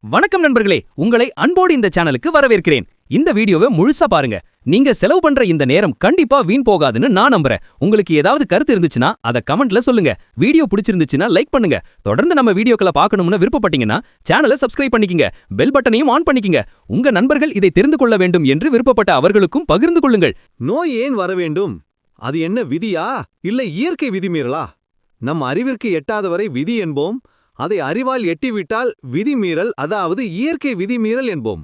வணக்கம் நண்பர்களே, உங்களை அன்போடு இந்த சேனலுக்கு வரவேற்கிறேன். இந்த வீடியோவை முழுசா பாருங்க. நீங்க செலவு பண்ற இந்த நேரம் கண்டிப்பா வீண் போகாதுன்னு நான் நம்புறேன். உங்களுக்கு ஏதாவது கருத்து இருந்துச்சுன்னா அத கமெண்ட்ல சொல்லுங்க. வீடியோ பிடிச்சிருந்துச்சுன்னா லைக் பண்ணுங்க. தொடர்ந்து நம்ம வீடியோக்களை பார்க்கணும்னு விருப்பப்பட்டீங்கன்னா சேனலை சப்ஸ்கிரைப் பண்ணிக்கங்க. பெல் பட்டனையும் ஆன் பண்ணிக்கங்க. உங்க நண்பர்கள் இதை தெரிந்து கொள்ள வேண்டும் என்று விருப்பப்பட்ட அவர்களுக்கும் பகிர்ந்து கொள்ளுங்கள். நோய் ஏன் வர வேண்டும்? அது என்ன விதியா இல்ல இயற்கை விதிமீறலா? நம் அறிவிற்கு எட்டாதவரை விதி என்போம். அதை அறிவால் எட்டிவிட்டால் விதிமீறல், அதாவது இயற்கை விதிமீறல் என்போம்.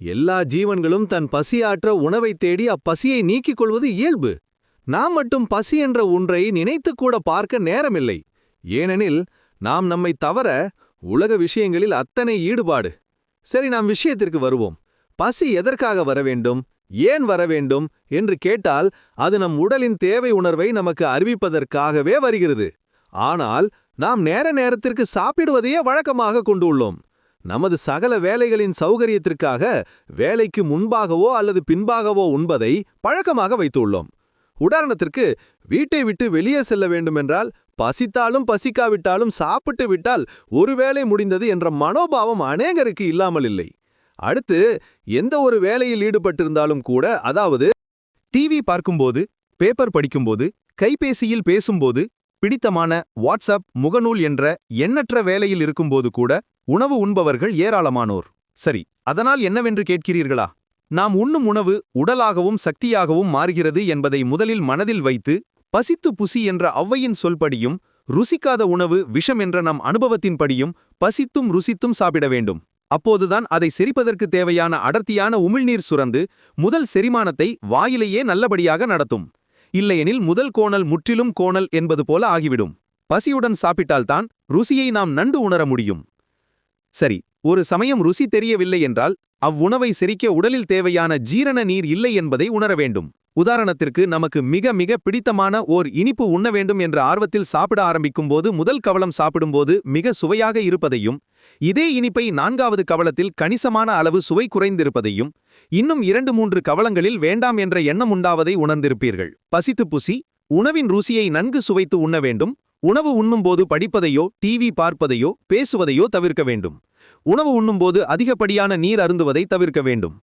எல்லா ஜீவன்களும் தன் பசியாற்ற உணவை தேடி அப்பசியை நீக்கிக் கொள்வது இயல்பு. நாம் மட்டும் பசி என்ற ஒன்றை நினைத்துக்கூட பார்க்க நேரமில்லை. ஏனெனில் நாம் நம்மை தவிர உலக விஷயங்களில் அத்தனை ஈடுபாடு. சரி, நாம் விஷயத்திற்கு வருவோம். பசி எதற்காக வர வேண்டும், ஏன் வர வேண்டும் என்று கேட்டால் அது நம் உடலின் தேவை உணர்வை நமக்கு அறிவிப்பதற்காகவே வருகிறது. ஆனால் நாம் நேரத்திற்கு சாப்பிடுவதையே வழக்கமாக கொண்டு உள்ளோம். நமது சகல வேலைகளின் சௌகரியத்திற்காக வேலைக்கு முன்பாகவோ அல்லது பின்பாகவோ உண்பதை பழக்கமாக வைத்துள்ளோம். உதாரணத்திற்கு, வீட்டை விட்டு வெளியே செல்ல வேண்டுமென்றால் பசித்தாலும் பசிக்காவிட்டாலும் சாப்பிட்டு விட்டால் ஒரு வேலை முடிந்தது என்ற மனோபாவம் அநேகருக்கு இல்லாமல் இல்லை. அடுத்து, எந்த ஒரு வேலையில் ஈடுபட்டிருந்தாலும் கூட, அதாவது டிவி பார்க்கும்போது, பேப்பர் படிக்கும்போது, கைபேசியில் பேசும்போது, பிடித்தமான வாட்ஸ்அப், முகநூல் என்ற எண்ணற்ற வேலையில் இருக்கும்போது கூட உணவு உண்பவர்கள் ஏராளமானோர். சரி, அதனால் என்னவென்று கேட்கிறீர்களா? நாம் உண்ணும் உணவு உடலாகவும் சக்தியாகவும் மாறுகிறது என்பதை முதலில் மனதில் வைத்து, பசித்து புசி என்ற ஔவையின் சொல்படியும், ருசிக்காத உணவு விஷம் என்ற நம் அனுபவத்தின்படியும் பசித்தும் ருசித்தும் சாப்பிட வேண்டும். அப்போதுதான் அதை செரிப்பதற்கு தேவையான அடர்த்தியான உமிழ்நீர் சுரந்து முதல் செரிமானத்தை வாயிலேயே நல்லபடியாக நடத்தும். இல்லையெனில் முதல் கோணல் முற்றிலும் கோணல் என்பது போல ஆகிவிடும். பசியுடன் சாப்பிட்டால்தான் ருசியை நாம் நன்கு உணர முடியும். சரி, ஒரு சமயம் ருசி தெரியவில்லை என்றால் அவ்வுணவை செரிக்க உடலில் தேவையான ஜீரண நீர் இல்லை என்பதை உணர வேண்டும். உதாரணத்திற்கு, நமக்கு மிக மிக பிடித்தமான ஓர் இனிப்பு உண்ண வேண்டும் என்ற ஆர்வத்தில் சாப்பிட ஆரம்பிக்கும்போது முதல் கவளம் சாப்பிடும்போது மிக சுவையாக இருப்பதையும், இதே இனிப்பை 4வது கவளத்தில் கணிசமான அளவு சுவை குறைந்திருப்பதையும், இன்னும் 2-3 கவளங்களில் வேண்டாம் என்ற எண்ணம் உண்டாவதை உணர்ந்திருப்பீர்கள். பசித்து புசி, உணவின் ருசியை நன்கு சுவைத்து உண்ண வேண்டும். உணவு உண்ணும்போது படிப்பதையோ, டிவி பார்ப்பதையோ, பேசுவதையோ தவிர்க்க வேண்டும். உணவு உண்ணும்போது அதிகப்படியான நீர் அருந்துவதை தவிர்க்க வேண்டும்.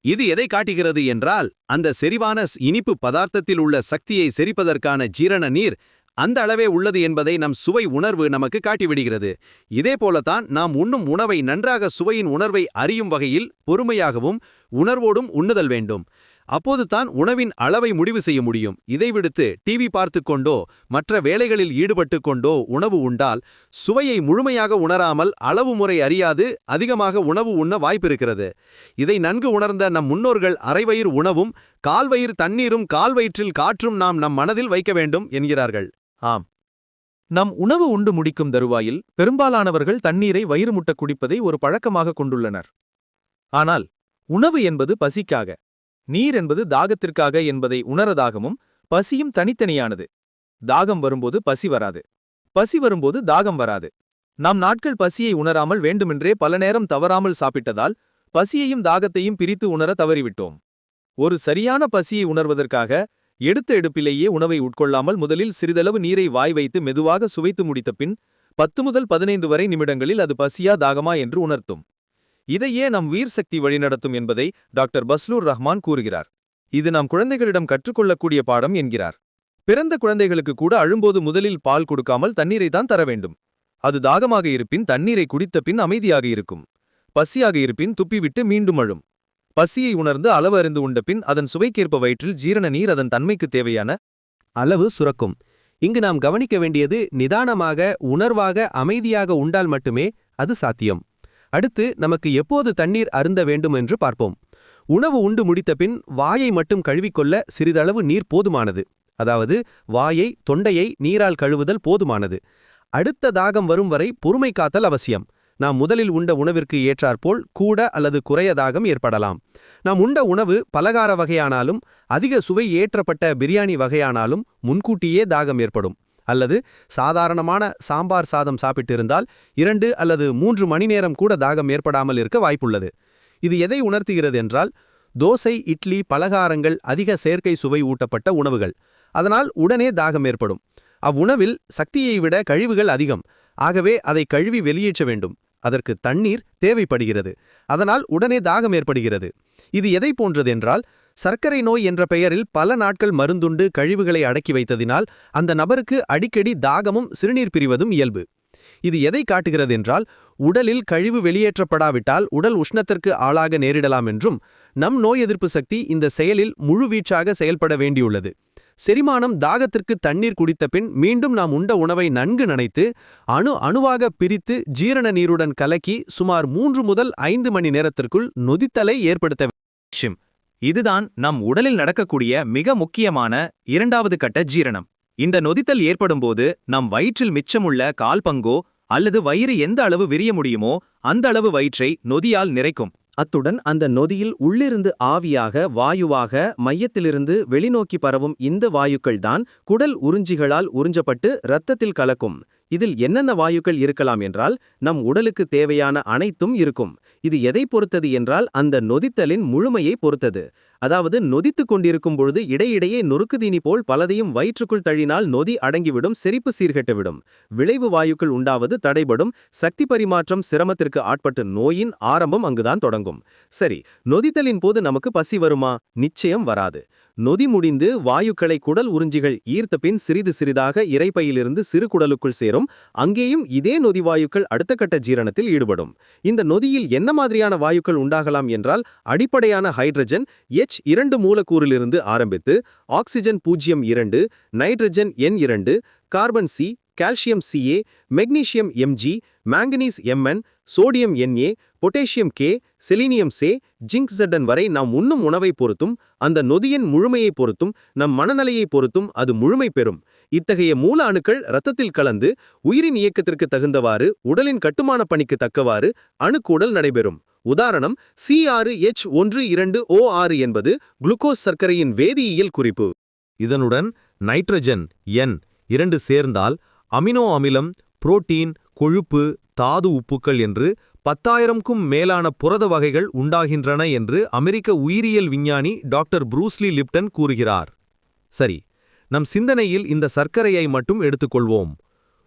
இது எதை காட்டுகிறது என்றால், அந்த செரிவான இனிப்பு பதார்த்தத்தில் உள்ள சக்தியை செரிப்பதற்கான ஜீரண நீர் அந்த அளவே உள்ளது என்பதை நம் சுவை உணர்வு நமக்கு காட்டிவிடுகிறது. இதேபோலத்தான் நாம் உண்ணும் உணவை நன்றாக சுவையின் உணர்வை அறியும் வகையில் பொறுமையாகவும் உணர்வோடும் உண்ணுதல் வேண்டும். அப்போது தான் உணவின் அளவை முடிவு செய்ய முடியும். இதை விடுத்து டிவி பார்த்து கொண்டோ மற்ற வேலைகளில் ஈடுபட்டு கொண்டோ உணவு உண்டால் சுவையை முழுமையாக உணராமல் அளவு முறை அறியாது அதிகமாக உணவு உண்ண வாய்ப்பிருக்கிறது. இதை நன்கு உணர்ந்த நம் முன்னோர்கள் அரைவயிறு உணவும் கால்வயிறு தண்ணீரும் கால்வயிற்றில் காற்றும் நாம் நம் மனதில் வைக்க வேண்டும் என்கிறார்கள். ஆம், நம் உணவு உண்டு முடிக்கும் தருவாயில் பெரும்பாலானவர்கள் தண்ணீரை வயிறு முட்ட குடிப்பதை ஒரு பழக்கமாக கொண்டுள்ளனர். ஆனால் உணவு என்பது பசிக்காக, நீர் என்பது தாகத்திற்காக என்பதை உணரதாகவும், பசியும் தனித்தனியானது. தாகம் வரும்போது பசி வராது, பசி வரும்போது தாகம் வராது. நாம் நாட்கள் பசியை உணராமல் வேண்டுமென்றே பல நேரம் தவறாமல் சாப்பிட்டதால் பசியையும் தாகத்தையும் பிரித்து உணர தவறிவிட்டோம். ஒரு சரியான பசியை உணர்வதற்காக எடுத்த எடுப்பிலேயே உணவை உட்கொள்ளாமல் முதலில் சிறிதளவு நீரை வாய் வைத்து மெதுவாக சுவைத்து முடித்த பின் 10 முதல் 15 வரை நிமிடங்களில் அது பசியா தாகமா என்று உணர்த்தும். இதையே நம் உயிர் சக்தி வழிநடத்தும் என்பதை டாக்டர் பஸ்லூர் ரஹ்மான் கூறுகிறார். இது நாம் குழந்தைகளிடம் கற்றுக்கொள்ளக்கூடிய பாடம் என்கிறார். பிறந்த குழந்தைகளுக்கு கூட அழும்போது முதலில் பால் கொடுக்காமல் தண்ணீரை தான் தர வேண்டும். அது தாகமாக இருப்பின் தண்ணீரை குடித்த பின் அமைதியாக இருக்கும். பசியாக இருப்பின் துப்பிவிட்டு மீண்டும் அழும். பசியை உணர்ந்து அளவு அறிந்து உண்ட பின் அதன் சுவைக்கேற்ப வயிற்றில் ஜீரண நீர் அதன் தன்மைக்கு தேவையான அளவு சுரக்கும். இங்கு நாம் கவனிக்க வேண்டியது, நிதானமாக உணர்வாக அமைதியாக உண்டால் மட்டுமே அது சாத்தியம். அடுத்து, நமக்கு எப்போது தண்ணீர் அருந்த வேண்டும் என்று பார்ப்போம். உணவு உண்டு முடித்த பின் வாயை மட்டும் கழுவிக்கொள்ள சிறிதளவு நீர் போதுமானது. அதாவது வாயை, தொண்டையை நீரால் கழுவுதல் போதுமானது. அடுத்த தாகம் வரும் வரை பொறுமை காத்தல் அவசியம். நாம் முதலில் உண்ட உணவிற்கு ஏற்றாற்போல் கூட அல்லது குறைய தாகம் ஏற்படலாம். நாம் உண்ட உணவு பலகார வகையானாலும் அதிக சுவை ஏற்றப்பட்ட பிரியாணி வகையானாலும் முன்கூட்டியே தாகம் ஏற்படும். அல்லது சாதாரணமான சாம்பார் சாதம் சாப்பிட்டிருந்தால் 2 அல்லது 3 மணி நேரம் கூட தாகம் ஏற்படாமல் இருக்க வாய்ப்புள்ளது. இது எதை உணர்த்துகிறது என்றால், தோசை, இட்லி, பலகாரங்கள் அதிக செயற்கை சுவை ஊட்டப்பட்ட உணவுகள். அதனால் உடனே தாகம் ஏற்படும். அவ்வுணவில் சக்தியை விட கழிவுகள் அதிகம். ஆகவே அதை கழுவி வெளியேற்ற வேண்டும். அதற்கு தண்ணீர் தேவைப்படுகிறது. அதனால் உடனே தாகம் ஏற்படுகிறது. இது எதை போன்றதென்றால், சர்க்கரை நோய் என்ற பெயரில் பல நாட்கள் மருந்துண்டு கழிவுகளை அடக்கி வைத்ததினால் அந்த நபருக்கு அடிக்கடி தாகமும் சிறுநீர் பிரிவதும் இயல்பு. இது எதை காட்டுகிறது என்றால், உடலில் கழிவு வெளியேற்றப்படாவிட்டால் உடல் உஷ்ணத்திற்கு ஆளாக நேரிடலாம் என்றும், நம் நோய் எதிர்ப்பு சக்தி இந்த செயலில் முழுவீச்சாக செயல்பட வேண்டியுள்ளது. செரிமானம் தாகத்திற்கு தண்ணீர் குடித்த பின் மீண்டும் நாம் உண்ட உணவை நன்கு நனைத்து அணுவாக பிரித்து ஜீரண நீருடன் கலக்கி சுமார் 3 முதல் 5 மணி நேரத்திற்குள் நொதித்தலை ஏற்படுத்த வேண்டும். இதுதான் நம் உடலில் நடக்கக்கூடிய மிக முக்கியமான 2வது கட்ட ஜீரணம். இந்த நொதித்தல் ஏற்படும்போது நம் வயிற்றில் மிச்சமுள்ள கால்பங்கோ அல்லது வயிறு எந்த அளவு விரிய முடியுமோ அந்த அளவு வயிற்றை நொதியால் நிறைக்கும். அத்துடன் அந்த நொதியில் உள்ளிருந்து ஆவியாக வாயுவாக மையத்திலிருந்து வெளிநோக்கி பரவும் இந்த வாயுக்கள்தான் குடல் உறிஞ்சிகளால் உறிஞ்சப்பட்டு இரத்தத்தில் கலக்கும். இதில் என்னென்ன வாயுக்கள் இருக்கலாம் என்றால், நம் உடலுக்கு தேவையான அனைத்தும் இருக்கும். இது எதை பொறுத்தது என்றால், அந்த நொதித்தலின் முழுமையை பொறுத்தது. அதாவது நொதித்துக் கொண்டிருக்கும் பொழுது இடையிடையே நொறுக்குதீனி போல் பலதையும் வயிற்றுக்குள் தள்ளினால் நொதி அடங்கிவிடும், செரிப்பு சீர்கெட்டுவிடும், விளைவு வாயுக்கள் உண்டாவது தடைபடும், சக்தி பரிமாற்றம் சிரமத்திற்கு ஆட்பட்டு நோயின் ஆரம்பம் அங்குதான் தொடங்கும். சரி, நொதித்தலின் போது நமக்கு பசி வருமா? நிச்சயம் வராது. நொதி முடிந்து வாயுக்களை குடல் உறிஞ்சிகள் ஈர்த்த பின் சிறிது சிறிதாக இரைப்பையிலிருந்து சிறு குடலுக்குள் சேரும். அங்கேயும் இதே நொதி வாயுக்கள் அடுத்த கட்ட ஜீரணத்தில் ஈடுபடும். இந்த நொதியில் என்ன மாதிரியான வாயுக்கள் உண்டாகலாம் என்றால், அடிப்படையான ஹைட்ரஜன் H2 மூலக்கூறிலிருந்து ஆரம்பித்து oxygen 02, nitrogen N2, carbon C, calcium Ca, magnesium Mg, manganese Mn, sodium Na, potassium K, selenium Se, zinc Zn வரை நாம் உண்ணும் உணவை பொறுத்தும் அந்த நொதியின் முழுமையை பொறுத்தும் நம் மனநிலையை பொறுத்தும் அது முழுமை பெறும். இத்தகைய மூல அணுக்கள் இரத்தத்தில் கலந்து உயிரின் இயக்கத்திற்கு தகுந்தவாறு உடலின் கட்டுமான பணிக்கு தக்கவாறு அணுக்கூடல் நடைபெறும். உதாரணம், C6H12O6 என்பது குளுக்கோஸ் சர்க்கரையின் வேதியியல் குறிப்பு. இதனுடன் நைட்ரஜன் N2 சேர்ந்தால் அமினோ அமிலம், புரோட்டீன், கொழுப்பு, தாது உப்புக்கள் என்று 10,000க்கும் மேலான புரத வகைகள் உண்டாகின்றன என்று அமெரிக்க உயிரியல் விஞ்ஞானி டாக்டர் ப்ரூஸ்லி லிப்டன் கூறுகிறார். சரி, நம் சிந்தனையில் இந்த சர்க்கரையை மட்டும் எடுத்துக்கொள்வோம்.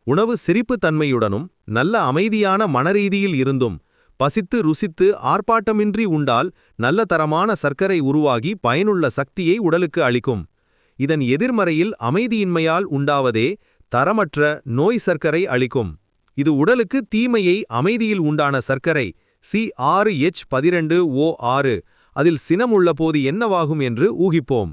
உணவு சிரிப்பு தன்மையுடனும் நல்ல அமைதியான மனரீதியில் இருந்தும் பசித்து ருசித்து ஆர்ப்பாட்டமின்றி உண்டால் நல்ல தரமான சர்க்கரை உருவாகி பயனுள்ள சக்தியை உடலுக்கு அளிக்கும். இதன் எதிர்மறையில் அமைதியின்மையால் உண்டாவதே தரமற்ற நோய் சர்க்கரை அளிக்கும். இது உடலுக்கு தீமையை அமைதியில் உண்டான சர்க்கரை C6H12O6. அதில் சினம் உள்ளபோது என்னவாகும் என்று ஊகிப்போம்.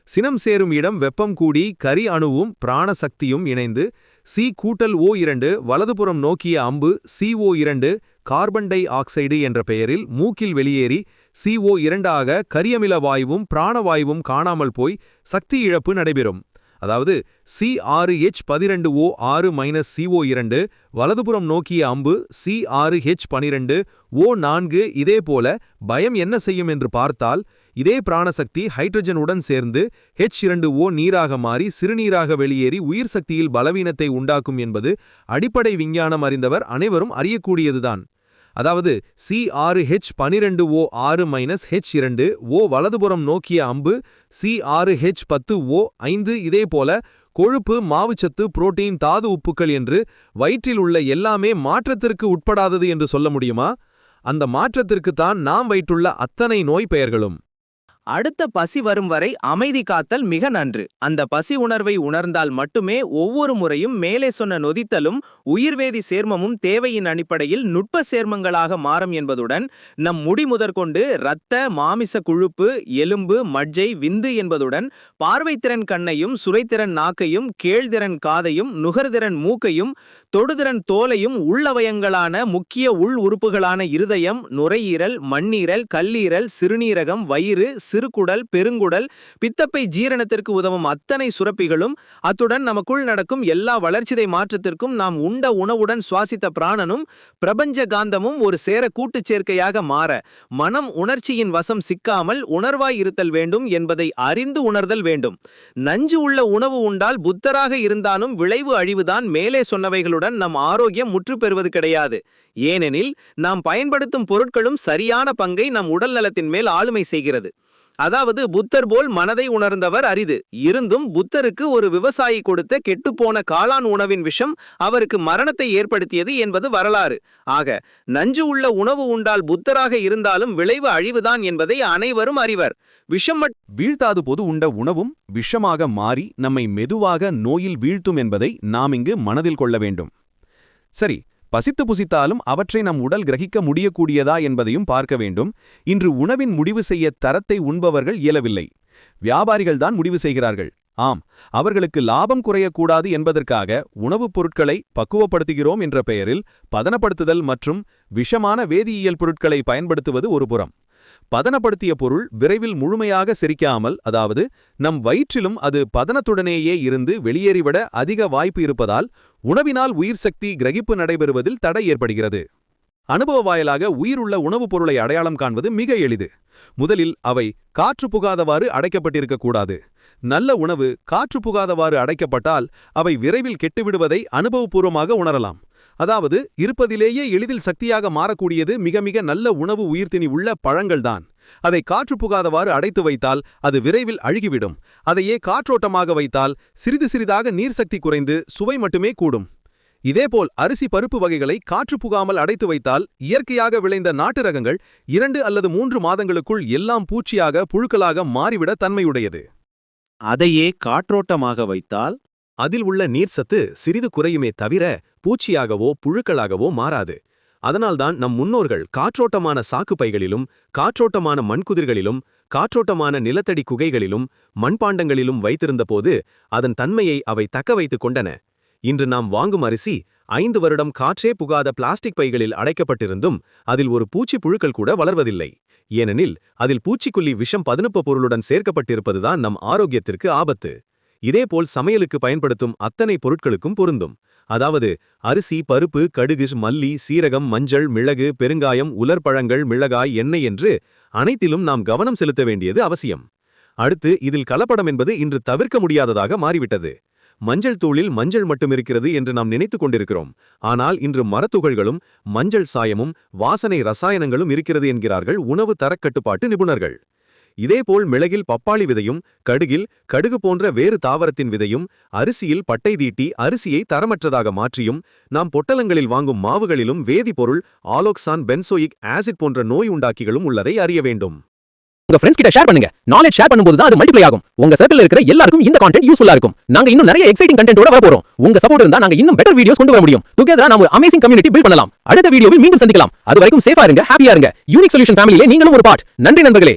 சினம் சேரும் இடம் வெப்பம் கூடி கரி அணுவும் பிராணசக்தியும் இணைந்து C-O2 வலதுபுறம் நோக்கிய அம்பு CO2 கார்பன் டை ஆக்சைடு என்ற பெயரில் மூக்கில் வெளியேறி CO2 ஆக கரியமில வாயுவும் பிராணவாயுவும் காணாமல் போய் சக்தி இழப்பு நடைபெறும். அதாவது C6H12O6-CO2 வலதுபுறம் நோக்கிய அம்பு C6H12O4. இதேபோல பயம் என்ன செய்யும் என்று பார்த்தால், இதே பிராணசக்தி ஹைட்ரஜனுடன் சேர்ந்து H2O நீராக மாறி சிறுநீராக வெளியேறி உயிர் சக்தியில் பலவீனத்தை உண்டாக்கும் என்பது அடிப்படை விஞ்ஞானம் அறிந்தவர் அனைவரும் அறியக்கூடியதுதான். அதாவது C6H12O6-H2O வலதுபுறம் நோக்கிய அம்பு C6H10O5. இதேபோல கொழுப்பு, மாவுச்சத்து, புரோட்டீன், தாது உப்புக்கள் என்று வயிற்றில் உள்ள எல்லாமே மாற்றத்திற்கு உட்படாதது என்று சொல்ல முடியுமா? அந்த மாற்றத்திற்குத்தான் நாம் வைத்துள்ள அத்தனை நோய் பெயர்களும். அடுத்த பசி வரும் வரை அமைதி காத்தல் மிக நன்று. அந்த பசி உணர்வை உணர்ந்தால் மட்டுமே ஒவ்வொரு முறையும் மேலே சொன்ன நொதித்தலும் உயிர்வேதி சேர்மமும் தேவையின் அடிப்படையில் நுட்ப சேர்மங்களாக மாறும் என்பதுடன் நம் முடி முதற்கொண்டு இரத்த, மாமிச குழுப்பு, எலும்பு, மஜ்ஜை, விந்து என்பதுடன் பார்வைத்திறன் கண்ணையும், சுரைத்திறன் நாக்கையும், கேள்திறன் காதையும், நுகர்திறன் மூக்கையும், தொடுதிறன் தோலையும், உள்ளவயங்களான முக்கிய உள் உறுப்புகளான இருதயம், நுரையீரல், மண்ணீரல், கல்லீரல், சிறுநீரகம், வயிறு, சிறுகுடல், பெருங்குடல், பித்தப்பை ஜீரணத்திற்கு உதவும் அத்தனை சுரப்பிகளும், அத்துடன் நமக்குள் நடக்கும் எல்லா வளர்ச்சிதை மாற்றத்திற்கும் நாம் உண்ட உணவுடன் சுவாசித்த பிராணனும் பிரபஞ்ச காந்தமும் ஒரு சேர கூட்டுச் சேர்க்கையாக மாற மனம் உணர்ச்சியின் வசம் சிக்காமல் உணர்வாய் இருத்தல் வேண்டும் என்பதை அறிந்து உணர்தல் வேண்டும். நஞ்சு உள்ள உணவு உண்டால் புத்தராக இருந்தாலும் விளைவு அழிவுதான். மேலே சொன்னவைகளுடன் நம் ஆரோக்கியம் முற்று பெறுவது கிடையாது. ஏனெனில் நாம் பயன்படுத்தும் பொருட்களும் சரியான பங்கை நம் உடல் நலத்தின் மேல் ஆளுமை செய்கிறது. அதாவது புத்தர் போல் மனதை உணர்ந்தவர் அரிது. இருந்தும் புத்தருக்கு ஒரு விவசாயி கொடுத்த கெட்டுப்போன காளான் உணவின் விஷம் அவருக்கு மரணத்தை ஏற்படுத்தியது என்பது வரலாறு. ஆக நஞ்சு உள்ள உணவு உண்டால் புத்தராக இருந்தாலும் விளைவு அழிவுதான் என்பதை அனைவரும் அறிவர். விஷம் வீழ்த்தாது போது உண்ட உணவும் விஷமாக மாறி நம்மை மெதுவாக நோயில் வீழ்த்தும் என்பதை நாம் இங்கு மனதில் கொள்ள வேண்டும். சரி, பசித்து புசித்தாலும் அவற்றை நம் உடல் கிரகிக்க முடியக்கூடியதா என்பதையும் பார்க்க வேண்டும். இன்று உணவின் முடிவு செய்ய தரத்தை உண்பவர்கள் இயலவில்லை. வியாபாரிகள்தான் முடிவு செய்கிறார்கள். ஆம், அவர்களுக்கு லாபம் குறையக்கூடாது என்பதற்காக உணவுப் பொருட்களை பக்குவப்படுத்துகிறோம் என்ற பெயரில் பதனப்படுத்துதல் மற்றும் விஷமான வேதியியல் பொருட்களை பயன்படுத்துவது ஒரு புறம். பதனப்படுத்திய பொருள் விரைவில் முழுமையாக செரிக்காமல், அதாவது நம் வயிற்றிலும் அது பதனத்துடனேயே இருந்து வெளியேறிவிட அதிக வாய்ப்பு இருப்பதால் உணவினால் உயிர் சக்தி கிரகிப்பு நடைபெறுவதில் தடை ஏற்படுகிறது. அனுபவ வாயிலாக உயிருள்ள உணவுப் பொருளை அடையாளம் காண்பது மிக எளிது. முதலில் அவை காற்று புகாதவாறு அடைக்கப்பட்டிருக்கக்கூடாது. நல்ல உணவு காற்று புகாதவாறு அடைக்கப்பட்டால் அவை விரைவில் கெட்டுவிடுவதை அனுபவபூர்வமாக உணரலாம். அதாவது இருப்பதிலேயே எளிதில் சக்தியாக மாறக்கூடியது மிக மிக நல்ல உணவு உயிர்த்திணி உள்ள பழங்கள்தான். அதை காற்று புகாதவாறு அடைத்து வைத்தால் அது விரைவில் அழுகிவிடும். அதையே காற்றோட்டமாக வைத்தால் சிறிது சிறிதாக நீர் சக்தி குறைந்து சுவை மட்டுமே கூடும். இதேபோல் அரிசி பருப்பு வகைகளை காற்று புகாமல் அடைத்து வைத்தால் இயற்கையாக விளைந்த நாட்டு ரகங்கள் 2 அல்லது 3 மாதங்களுக்குள் எல்லாம் பூச்சியாக புழுக்களாக மாறிவிட தன்மையுடையது. அதையே காற்றோட்டமாக வைத்தால் அதில் உள்ள நீர்சத்து சிறிது குறையுமே தவிர பூச்சியாகவோ புழுக்களாகவோ மாறாது. அதனால்தான் நம் முன்னோர்கள் காற்றோட்டமான சாக்கு பைகளிலும் காற்றோட்டமான மண்குதிர்களிலும் காற்றோட்டமான நிலத்தடி குகைகளிலும் மண்பாண்டங்களிலும் வைத்திருந்தபோது அதன் தன்மையை அவை தக்க வைத்துக் கொண்டன. இன்று நாம் வாங்கும் அரிசி 5 வருடம் காற்றே புகாத பிளாஸ்டிக் பைகளில் அடைக்கப்பட்டிருந்தும் அதில் ஒரு பூச்சி புழுக்கள் கூட வளர்வதில்லை. ஏனெனில் அதில் பூச்சிக்கொல்லி விஷம் பதனுப்ப பொருளுடன் சேர்க்கப்பட்டிருப்பதுதான் நம் ஆரோக்கியத்திற்கு ஆபத்து. இதேபோல் சமையலுக்கு பயன்படுத்தும் அத்தனை பொருட்களுக்கும் பொருந்தும். அதாவது அரிசி, பருப்பு, கடுகு, மல்லி, சீரகம், மஞ்சள், மிளகு, பெருங்காயம், உலர்பழங்கள், மிளகாய், எண்ணெய் என்று அனைத்திலும் நாம் கவனம் செலுத்த வேண்டியது அவசியம். அடுத்து இதில் கலப்படம் என்பது இன்று தவிர்க்க முடியாததாக மாறிவிட்டது. மஞ்சள் தூளில் மஞ்சள் மட்டும் இருக்கிறது என்று நாம் நினைத்துக் கொண்டிருக்கிறோம். ஆனால் இன்று மரத்துகள்களும் மஞ்சள் சாயமும் வாசனை ரசாயனங்களும் இருக்கிறது என்கிறார்கள் உணவு தரக்கட்டுப்பாட்டு நிபுணர்கள். இதேபோல் மிளகில் பப்பாளி விதையும் கடுகில் கடுகு போன்ற வேறு தாவரத்தின் விதையும் அரிசியில் பட்டை தீட்டி அரிசியை தரமற்றதாக மாற்றியும் நாம் பொட்டலங்களில் வாங்கும் மாவுகளிலும் வேதிப்பொருள் ஆலோக்சான் பென்சோயிக் ஆசிட் போன்ற நோய் உண்டாக்கிகளும் உள்ளதை அறிய வேண்டும். உங்க ஃப்ரெண்ட்ஸ் கிட்ட ஷேர் பண்ணுங்க. நாலேஜ் ஷேர் பண்ணும்போது தான் அது மல்டிப்ளை ஆகும். உங்க சர்க்கிள்ல இருக்கிற எல்லாருக்கும் இந்த கண்டென்ட் யூஸ்ஃபுல்லா இருக்கும். நாங்க இன்னும் நிறைய எக்ஸைட்டிங் கண்டென்ட்டோட வர போறோம். உங்க சப்போர்ட் இருந்தா நாங்க இன்னும் பெட்டர் வீடியோஸ் கொண்டு வர முடியும். டுகெதரா நாம ஒரு அமேசிங் கம்யூனிட்டி பில்ட் பண்ணலாம். அடுத்த வீடியோவில் மீண்டும் சந்திக்கலாம். அது வரைக்கும் சேஃபா இருங்க, ஹாப்பியா இருங்க. யூனிக் சொல்யூஷன் ஃபேமிலியிலே நீங்களும் ஒரு பார்ட். நன்றி நண்பர்களே.